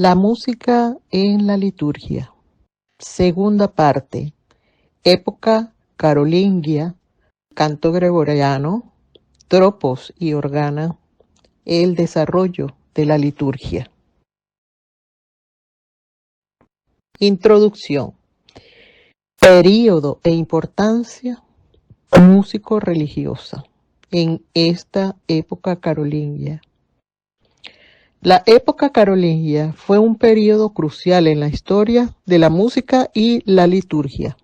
La música en la liturgia. Segunda parte. Época carolingia, canto gregoriano, tropos y organa, el desarrollo de la liturgia. Introducción. Período e importancia músico-religiosa en esta época carolingia. La época carolingia fue un período crucial en la historia de la música y la liturgia,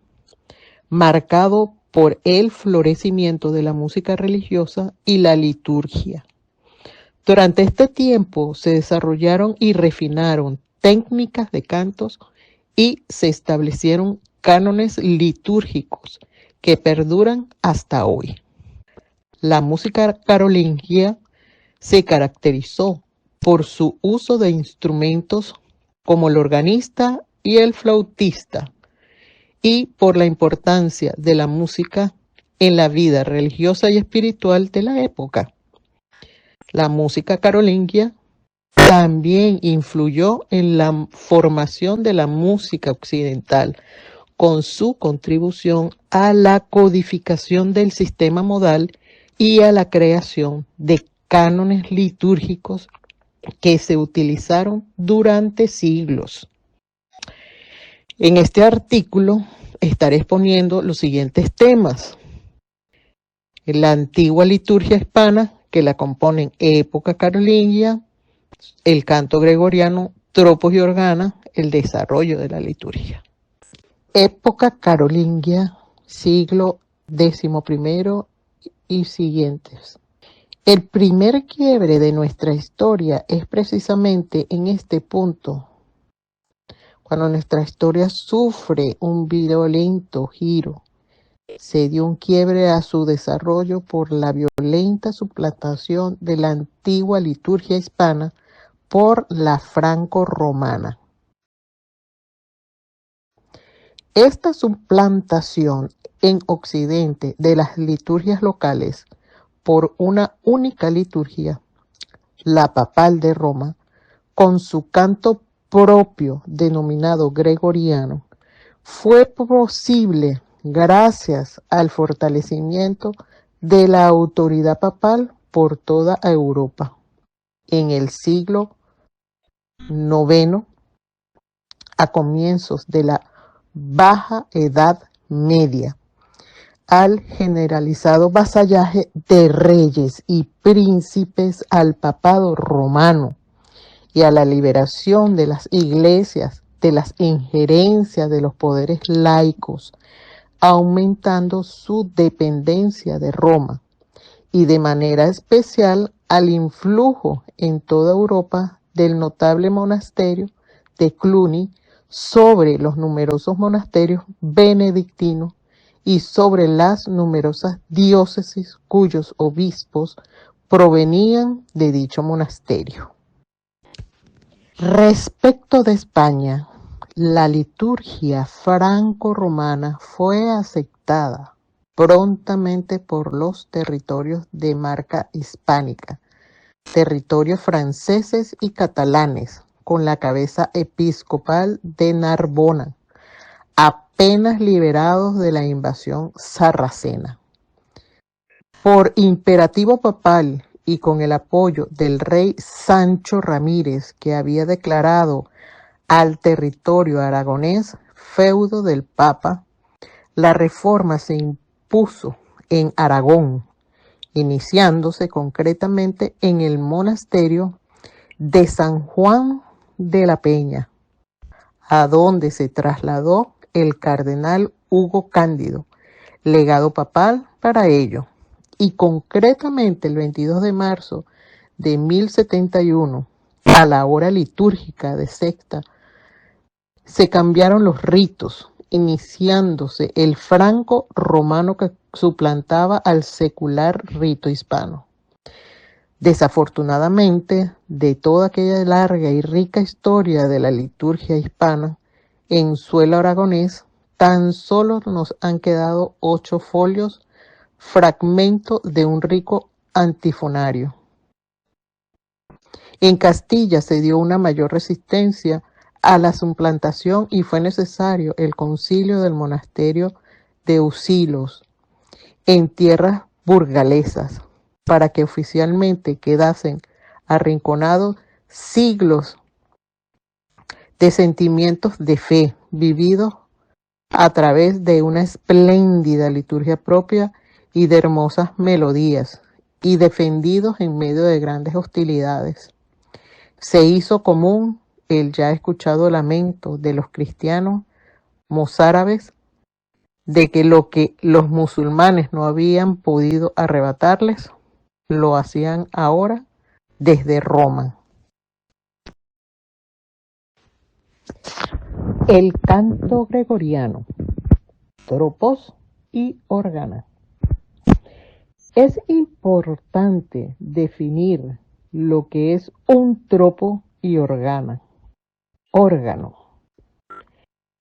marcado por el florecimiento de la música religiosa y la liturgia. Durante este tiempo se desarrollaron y refinaron técnicas de cantos y se establecieron cánones litúrgicos que perduran hasta hoy. La música carolingia se caracterizó por su uso de instrumentos como el organista y el flautista, y por la importancia de la música en la vida religiosa y espiritual de la época. La música carolingia también influyó en la formación de la música occidental, con su contribución a la codificación del sistema modal y a la creación de cánones litúrgicos que se utilizaron durante siglos. En este artículo estaré exponiendo los siguientes temas: la antigua liturgia hispana, que la componen época carolingia, el canto gregoriano, tropos y organa, el desarrollo de la liturgia. Época carolingia, siglo XI y siguientes. El primer quiebre de nuestra historia es precisamente en este punto, cuando nuestra historia sufre un violento giro. Se dio un quiebre a su desarrollo por la violenta suplantación de la antigua liturgia hispana por la franco-romana. Esta suplantación en Occidente de las liturgias locales por una única liturgia, la papal de Roma, con su canto propio denominado gregoriano, fue posible gracias al fortalecimiento de la autoridad papal por toda Europa. En el siglo IX, a comienzos de la Baja Edad Media, al generalizado vasallaje de reyes y príncipes al papado romano y a la liberación de las iglesias de las injerencias de los poderes laicos, aumentando su dependencia de Roma y de manera especial al influjo en toda Europa del notable monasterio de Cluny sobre los numerosos monasterios benedictinos y sobre las numerosas diócesis cuyos obispos provenían de dicho monasterio. Respecto de España, la liturgia franco-romana fue aceptada prontamente por los territorios de marca hispánica, territorios franceses y catalanes, con la cabeza episcopal de Narbona, apenas liberados de la invasión sarracena. Por imperativo papal y con el apoyo del rey Sancho Ramírez, que había declarado al territorio aragonés feudo del Papa, la reforma se impuso en Aragón, iniciándose concretamente en el monasterio de San Juan de la Peña, a donde se trasladó el cardenal Hugo Cándido, legado papal para ello, y concretamente el 22 de marzo de 1071, a la hora litúrgica de sexta, se cambiaron los ritos, iniciándose el franco romano que suplantaba al secular rito hispano. Desafortunadamente, de toda aquella larga y rica historia de la liturgia hispana en suelo aragonés, tan solo nos han quedado 8 folios, fragmento de un rico antifonario. En Castilla se dio una mayor resistencia a la suplantación y fue necesario el concilio del monasterio de Usilos en tierras burgalesas para que oficialmente quedasen arrinconados siglos de sentimientos de fe vividos a través de una espléndida liturgia propia y de hermosas melodías, y defendidos en medio de grandes hostilidades. Se hizo común el ya escuchado lamento de los cristianos mozárabes de que lo que los musulmanes no habían podido arrebatarles, lo hacían ahora desde Roma. El canto gregoriano, tropos y órgana. Es importante definir lo que es un tropo y órgano.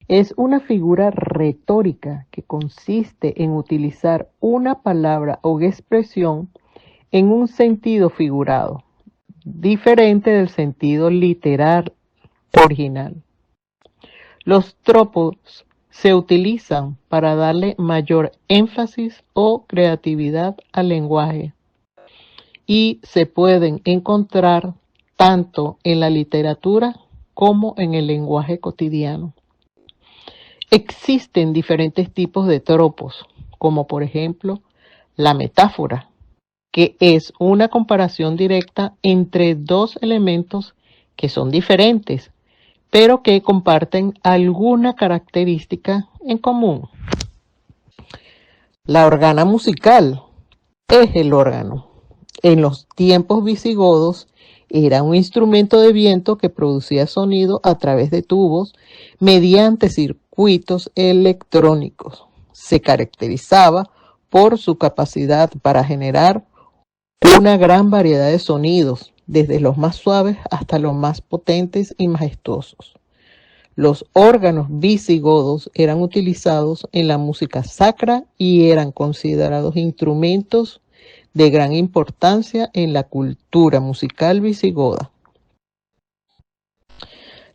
Es una figura retórica que consiste en utilizar una palabra o expresión en un sentido figurado, diferente del sentido literal original. Los tropos se utilizan para darle mayor énfasis o creatividad al lenguaje y se pueden encontrar tanto en la literatura como en el lenguaje cotidiano. Existen diferentes tipos de tropos, como por ejemplo la metáfora, que es una comparación directa entre dos elementos que son diferentes, pero que comparten alguna característica en común. La organa musical es el órgano. En los tiempos visigodos era un instrumento de viento que producía sonido a través de tubos mediante circuitos electrónicos. Se caracterizaba por su capacidad para generar una gran variedad de sonidos, desde los más suaves hasta los más potentes y majestuosos. Los órganos visigodos eran utilizados en la música sacra y eran considerados instrumentos de gran importancia en la cultura musical visigoda.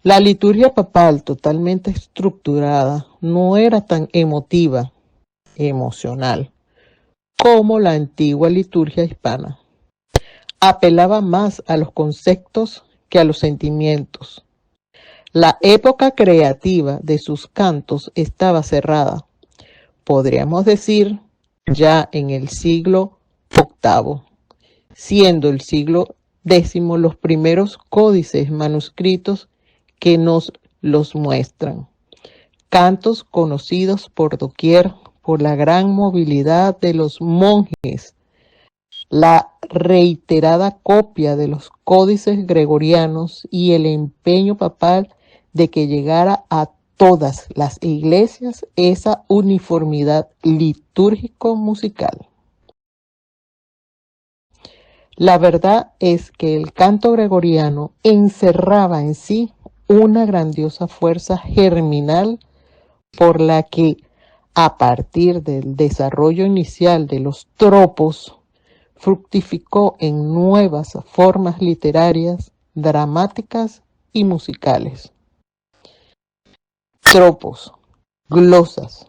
La liturgia papal, totalmente estructurada, no era tan emocional, como la antigua liturgia hispana. Apelaba más a los conceptos que a los sentimientos. La época creativa de sus cantos estaba cerrada, podríamos decir, ya en el siglo VIII, siendo el siglo X los primeros códices manuscritos que nos los muestran. Cantos conocidos por doquier por la gran movilidad de los monjes, la reiterada copia de los códices gregorianos y el empeño papal de que llegara a todas las iglesias esa uniformidad litúrgico-musical. La verdad es que el canto gregoriano encerraba en sí una grandiosa fuerza germinal por la que, a partir del desarrollo inicial de los tropos, fructificó en nuevas formas literarias, dramáticas y musicales. Tropos, glosas,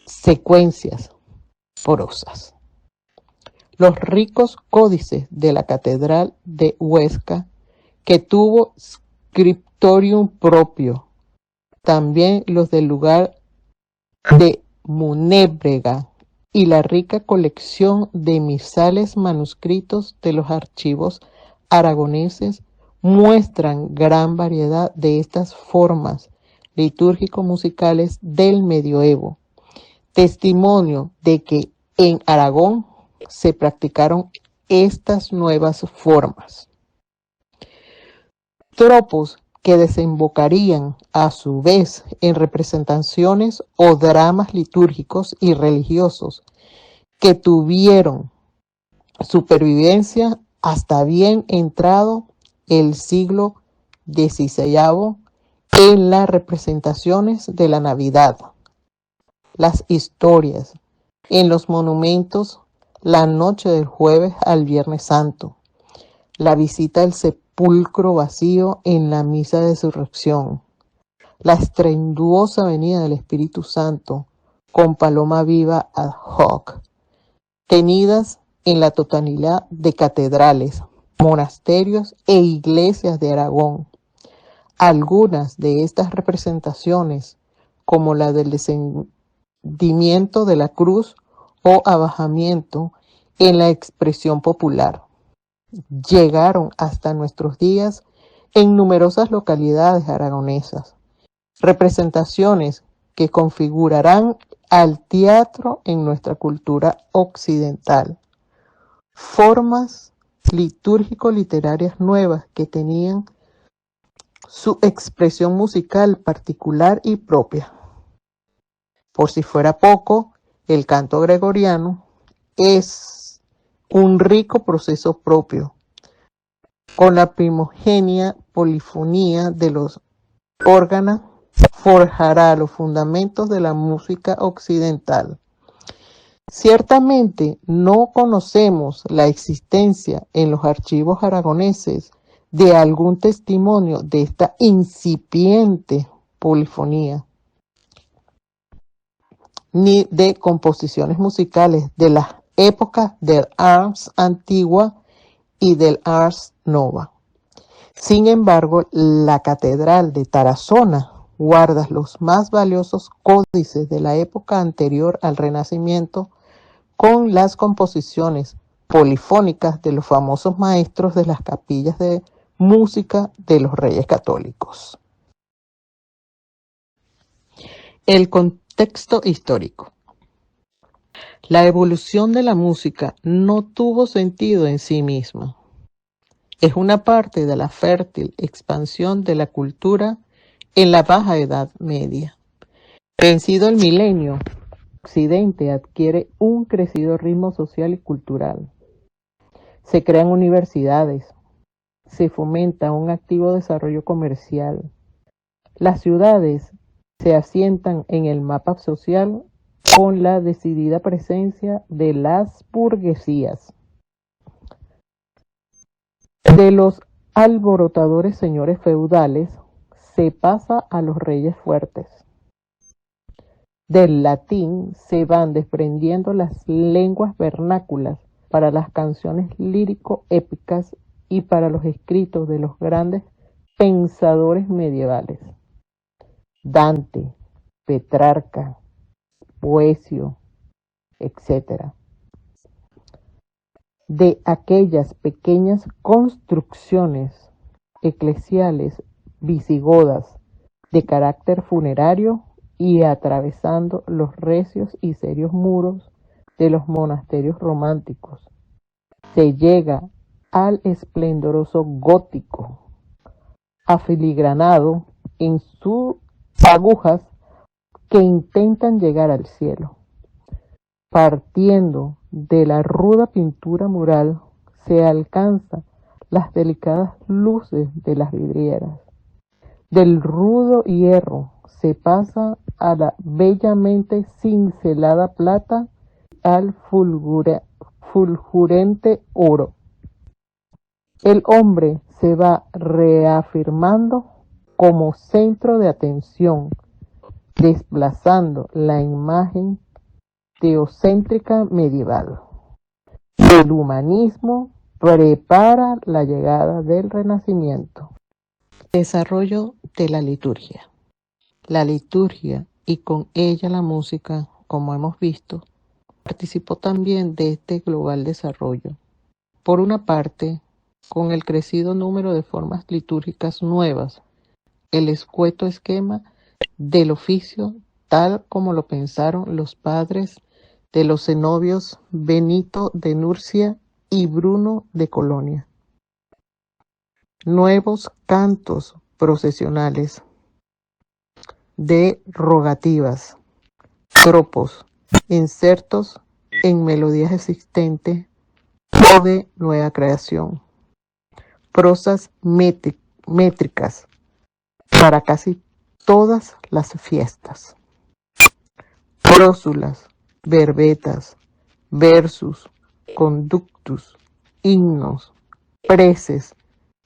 secuencias, prosas. Los ricos códices de la Catedral de Huesca, que tuvo scriptorium propio, también los del lugar de Munébrega y la rica colección de misales manuscritos de los archivos aragoneses muestran gran variedad de estas formas litúrgico-musicales del medioevo, testimonio de que en Aragón se practicaron estas nuevas formas. Tropos que desembocarían a su vez en representaciones o dramas litúrgicos y religiosos que tuvieron supervivencia hasta bien entrado el siglo XVI en las representaciones de la Navidad, las historias, en los monumentos, la noche del jueves al Viernes Santo, la visita del sepulcro sepulcro vacío en la misa de resurrección, la estruendosa venida del Espíritu Santo con paloma viva ad hoc, tenidas en la totalidad de catedrales, monasterios e iglesias de Aragón. Algunas de estas representaciones, como la del descendimiento de la cruz o abajamiento en la expresión popular, llegaron hasta nuestros días en numerosas localidades aragonesas, representaciones que configurarán al teatro en nuestra cultura occidental, formas litúrgico-literarias nuevas que tenían su expresión musical particular y propia. Por si fuera poco, el canto gregoriano es un rico proceso propio, con la primogenia polifonía de los órganos, forjará los fundamentos de la música occidental. Ciertamente no conocemos la existencia en los archivos aragoneses de algún testimonio de esta incipiente polifonía, ni de composiciones musicales de las épocas del Ars Antigua y del Ars Nova. Sin embargo, la Catedral de Tarazona guarda los más valiosos códices de la época anterior al Renacimiento con las composiciones polifónicas de los famosos maestros de las capillas de música de los Reyes Católicos. El contexto histórico. La evolución de la música no tuvo sentido en sí misma. Es una parte de la fértil expansión de la cultura en la Baja Edad Media. Vencido el milenio, Occidente adquiere un crecido ritmo social y cultural. Se crean universidades, se fomenta un activo desarrollo comercial. Las ciudades se asientan en el mapa social con la decidida presencia de las burguesías. De los alborotadores señores feudales se pasa a los reyes fuertes. Del latín se van desprendiendo las lenguas vernáculas para las canciones lírico-épicas y para los escritos de los grandes pensadores medievales. Dante, Petrarca, Boecio, etc. De aquellas pequeñas construcciones eclesiales visigodas de carácter funerario y atravesando los recios y serios muros de los monasterios románticos, se llega al esplendoroso gótico, afiligranado en sus agujas que intentan llegar al cielo. Partiendo de la ruda pintura mural se alcanza las delicadas luces de las vidrieras. Del rudo hierro se pasa a la bellamente cincelada plata, al fulgurante oro. El hombre se va reafirmando como centro de atención, desplazando la imagen teocéntrica medieval. El humanismo prepara la llegada del Renacimiento. Desarrollo de la liturgia. La liturgia y con ella la música, como hemos visto, participó también de este global desarrollo. Por una parte, con el crecido número de formas litúrgicas nuevas, el escueto esquema del oficio, tal como lo pensaron los padres de los cenobios Benito de Nurcia y Bruno de Colonia. Nuevos cantos procesionales de rogativas, tropos, insertos en melodías existentes o de nueva creación, prosas métricas para casi todas las fiestas, prósulas, verbetas, versus, conductus, himnos, preces,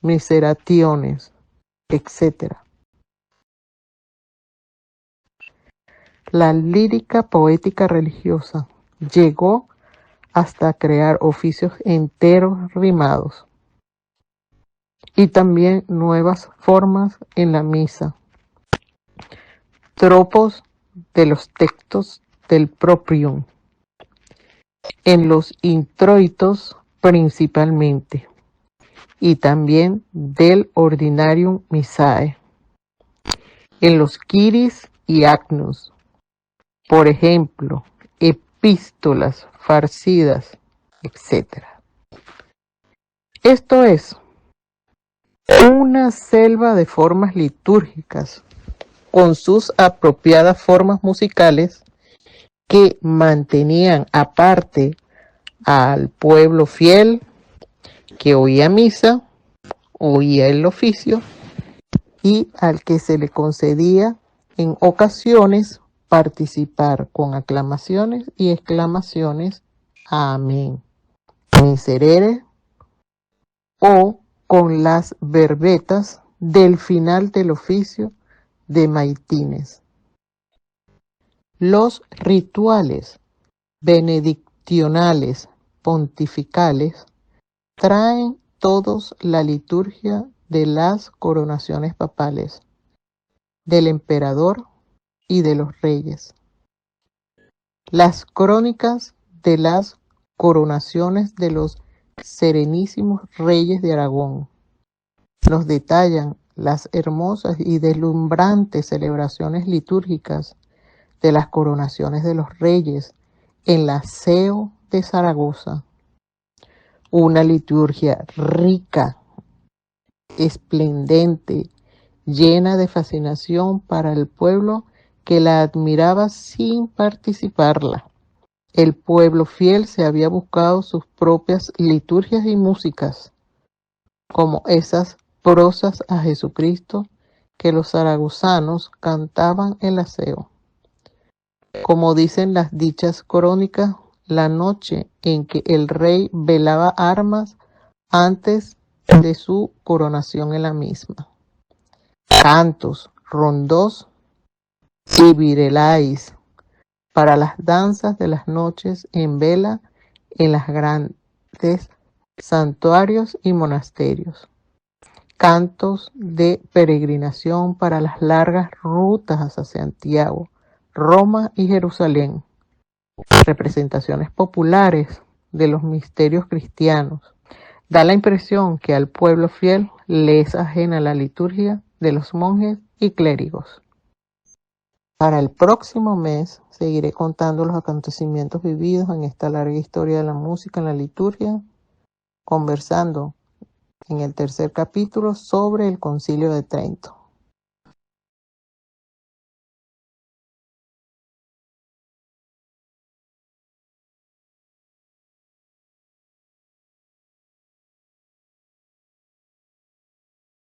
miseraciones, etc. La lírica poética religiosa llegó hasta crear oficios enteros rimados y también nuevas formas en la misa, tropos de los textos del proprium, en los introitos principalmente, y también del ordinarium missae, en los quiris y agnus, por ejemplo, epístolas farcidas, etc. Esto es una selva de formas litúrgicas con sus apropiadas formas musicales que mantenían aparte al pueblo fiel que oía misa, oía el oficio y al que se le concedía en ocasiones participar con aclamaciones y exclamaciones amén, miserere, o con las verbetas del final del oficio de maitines. Los rituales benediccionales pontificales traen todos la liturgia de las coronaciones papales, del emperador y de los reyes. Las crónicas de las coronaciones de los serenísimos reyes de Aragón nos detallan las hermosas y deslumbrantes celebraciones litúrgicas de las coronaciones de los reyes en la Seo de Zaragoza. Una liturgia rica, esplendente, llena de fascinación para el pueblo que la admiraba sin participarla. El pueblo fiel se había buscado sus propias liturgias y músicas, como esas prosas a Jesucristo que los zaragozanos cantaban en la Seo. Como dicen las dichas crónicas, la noche en que el rey velaba armas antes de su coronación en la misma. Cantos, rondos y virelais para las danzas de las noches en vela en las grandes santuarios y monasterios. Cantos de peregrinación para las largas rutas hacia Santiago, Roma y Jerusalén. Representaciones populares de los misterios cristianos. Da la impresión que al pueblo fiel le es ajena la liturgia de los monjes y clérigos. Para el próximo mes seguiré contando los acontecimientos vividos en esta larga historia de la música en la liturgia, conversando en el tercer capítulo sobre el Concilio de Trento.